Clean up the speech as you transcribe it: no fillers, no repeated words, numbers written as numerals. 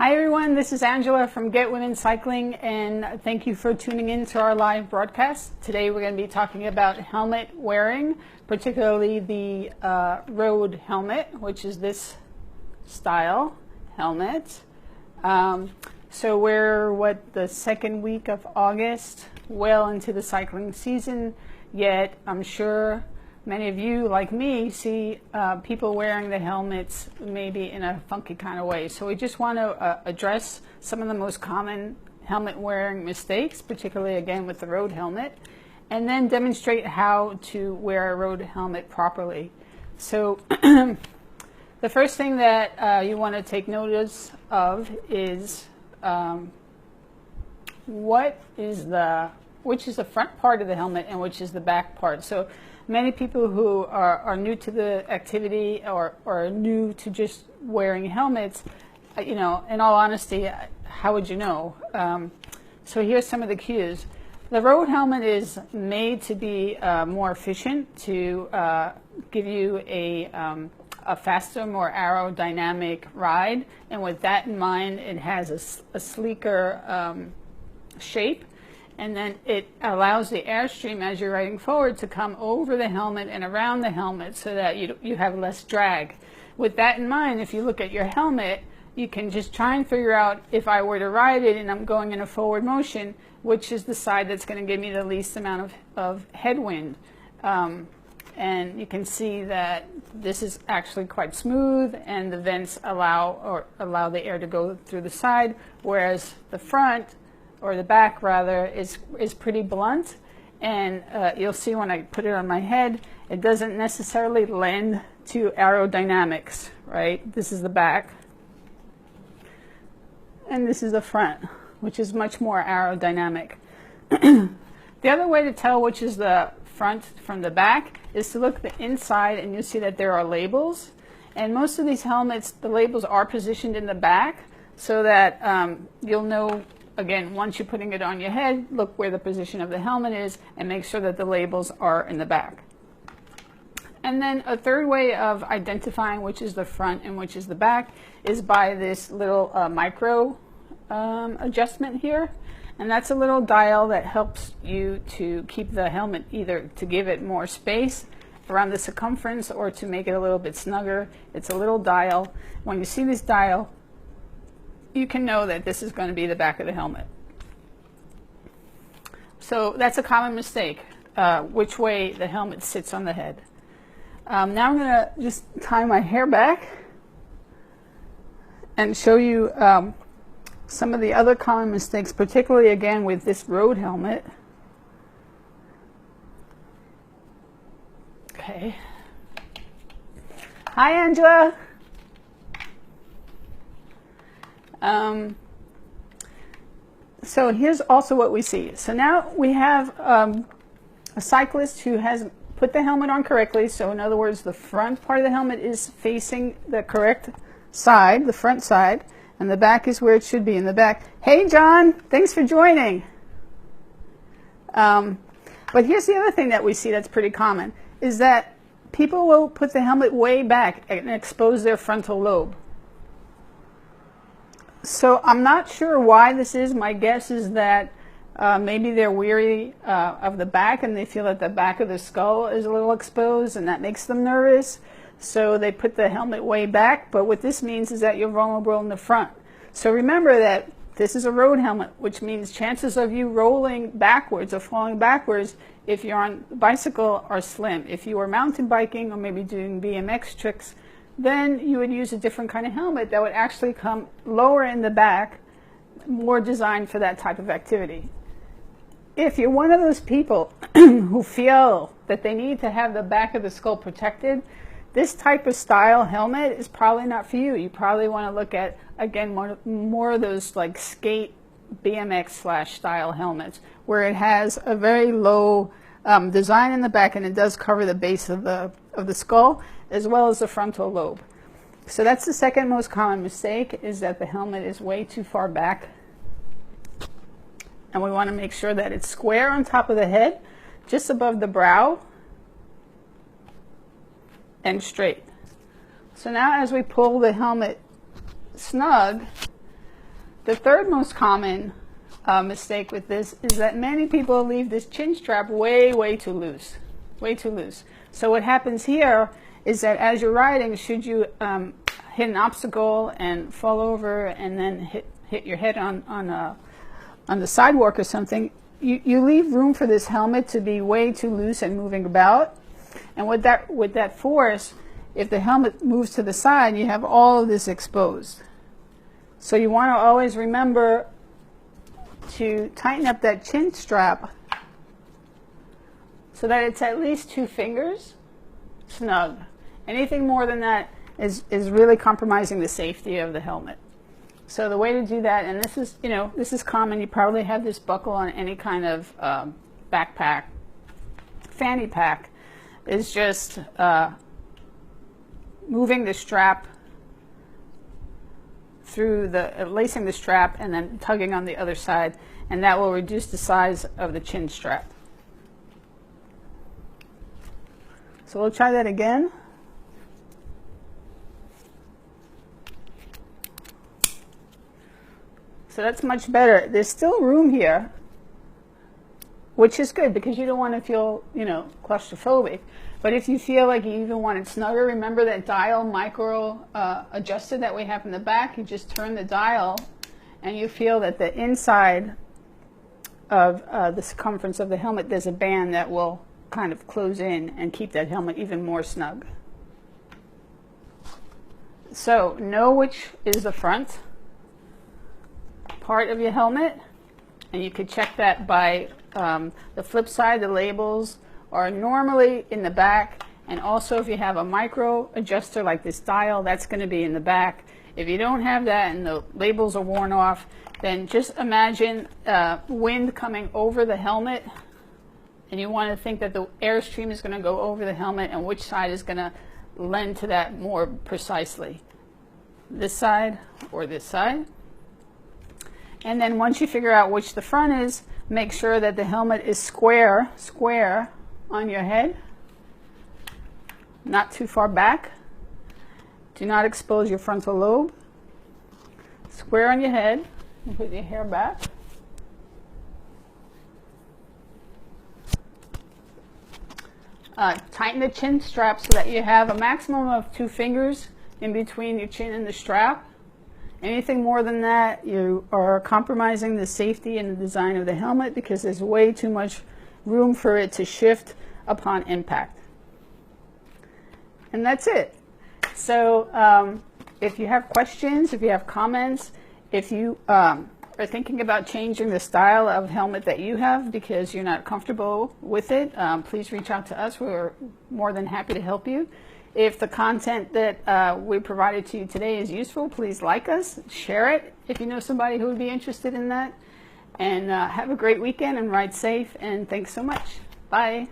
Hi everyone, this is Angela from Get Women Cycling, and thank you for tuning in to our live broadcast. Today we're going to be talking about helmet wearing, particularly the road helmet, which is this style helmet. So we're, the second week of August, well into the cycling season, yet I'm sure many of you, like me, see people wearing the helmets maybe in a funky kind of way. So we just want to address some of the most common helmet wearing mistakes, particularly again with the road helmet, and then demonstrate how to wear a road helmet properly. So the first thing that you want to take notice of is which is the front part of the helmet and which is the back part. So many people who are new to the activity or new to just wearing helmets, in all honesty, how would you know? So here's some of the cues. The road helmet is made to be more efficient, to give you a faster, more aerodynamic ride. And with that in mind, it has a sleeker shape. And then it allows the airstream as you're riding forward to come over the helmet and around the helmet so that you have less drag. With that in mind, if you look at your helmet, you can just try and figure out, if I were to ride it and I'm going in a forward motion, which is the side that's going to give me the least amount of headwind. And you can see that this is actually quite smooth, and the vents allow the air to go through the side, whereas the front, or the back rather, is pretty blunt. And you'll see when I put it on my head, it doesn't necessarily lend to aerodynamics, right? This is the back. And this is the front, which is much more aerodynamic. The other way to tell which is the front from the back is to look at the inside, and you'll see that there are labels. And most of these helmets, the labels are positioned in the back so that you'll know. Again, once you're putting it on your head, look where the position of the helmet is and make sure that the labels are in the back. And then a third way of identifying which is the front and which is the back is by this little micro adjustment here. And that's a little dial that helps you to keep the helmet, either to give it more space around the circumference or to make it a little bit snugger. It's a little dial. When you see this dial, you can know that this is going to be the back of the helmet. So that's a common mistake, which way the helmet sits on the head. Now I'm going to just tie my hair back and show you some of the other common mistakes, particularly again with this road helmet. Okay. Hi, Angela. So here's also what we see. So now we have a cyclist who has put the helmet on correctly. So in other words, the front part of the helmet is facing the correct side, the front side, and the back is where it should be in the back. Hey, John, thanks for joining. But here's the other thing that we see that's pretty common, is that people will put the helmet way back and expose their frontal lobe. So I'm not sure why this is. My guess is that maybe they're weary of the back and they feel that the back of the skull is a little exposed and that makes them nervous. So they put the helmet way back, but what this means is that you're vulnerable in the front. So remember that this is a road helmet, which means chances of you rolling backwards or falling backwards if you're on a bicycle are slim. If you are mountain biking or maybe doing BMX tricks, then you would use a different kind of helmet that would actually come lower in the back, more designed for that type of activity. If you're one of those people who feel that they need to have the back of the skull protected, this type of style helmet is probably not for you. You probably want to look at, again, more of those like skate BMX / style helmets, where it has a very low design in the back, and it does cover the base of the skull as well as the frontal lobe. So that's the second most common mistake, is that the helmet is way too far back. And we want to make sure that it's square on top of the head, just above the brow, and straight. So now as we pull the helmet snug, The third most common mistake with this is that many people leave this chin strap way too loose, way too loose. So what happens here is that as you're riding, should you hit an obstacle and fall over and then hit your head on the sidewalk or something, you leave room for this helmet to be way too loose and moving about. And with that force, if the helmet moves to the side, you have all of this exposed. So you want to always remember to tighten up that chin strap so that it's at least 2 fingers snug. Anything more than that is really compromising the safety of the helmet. So the way to do that, and this is, this is common, you probably have this buckle on any kind of backpack, fanny pack, is just moving the strap through lacing the strap and then tugging on the other side, and that will reduce the size of the chin strap. So we'll try that again. So that's much better. There's still room here, which is good because you don't want to feel, claustrophobic. But if you feel like you even want it snugger, remember that dial micro adjuster that we have in the back. You just turn the dial and you feel that the inside of the circumference of the helmet, there's a band that will kind of close in and keep that helmet even more snug. So know which is the front part of your helmet, and you could check that by the flip side. The labels are normally in the back, and also if you have a micro adjuster like this dial, that's going to be in the back. If you don't have that and the labels are worn off, then just imagine wind coming over the helmet, and you want to think that the airstream is going to go over the helmet and which side is going to lend to that more precisely, this side or this side. And then once you figure out which the front is, make sure that the helmet is square on your head, not too far back. Do not expose your frontal lobe. Square on your head, and put your hair back. Tighten the chin strap so that you have a maximum of 2 fingers in between your chin and the strap. Anything more than that, you are compromising the safety and the design of the helmet because there's way too much room for it to shift upon impact. And that's it. So if you have questions, if you have comments, if you are thinking about changing the style of helmet that you have because you're not comfortable with it, please reach out to us. We're more than happy to help you. If the content that we provided to you today is useful, please like us, share it if you know somebody who would be interested in that. And have a great weekend and ride safe. And thanks so much. Bye.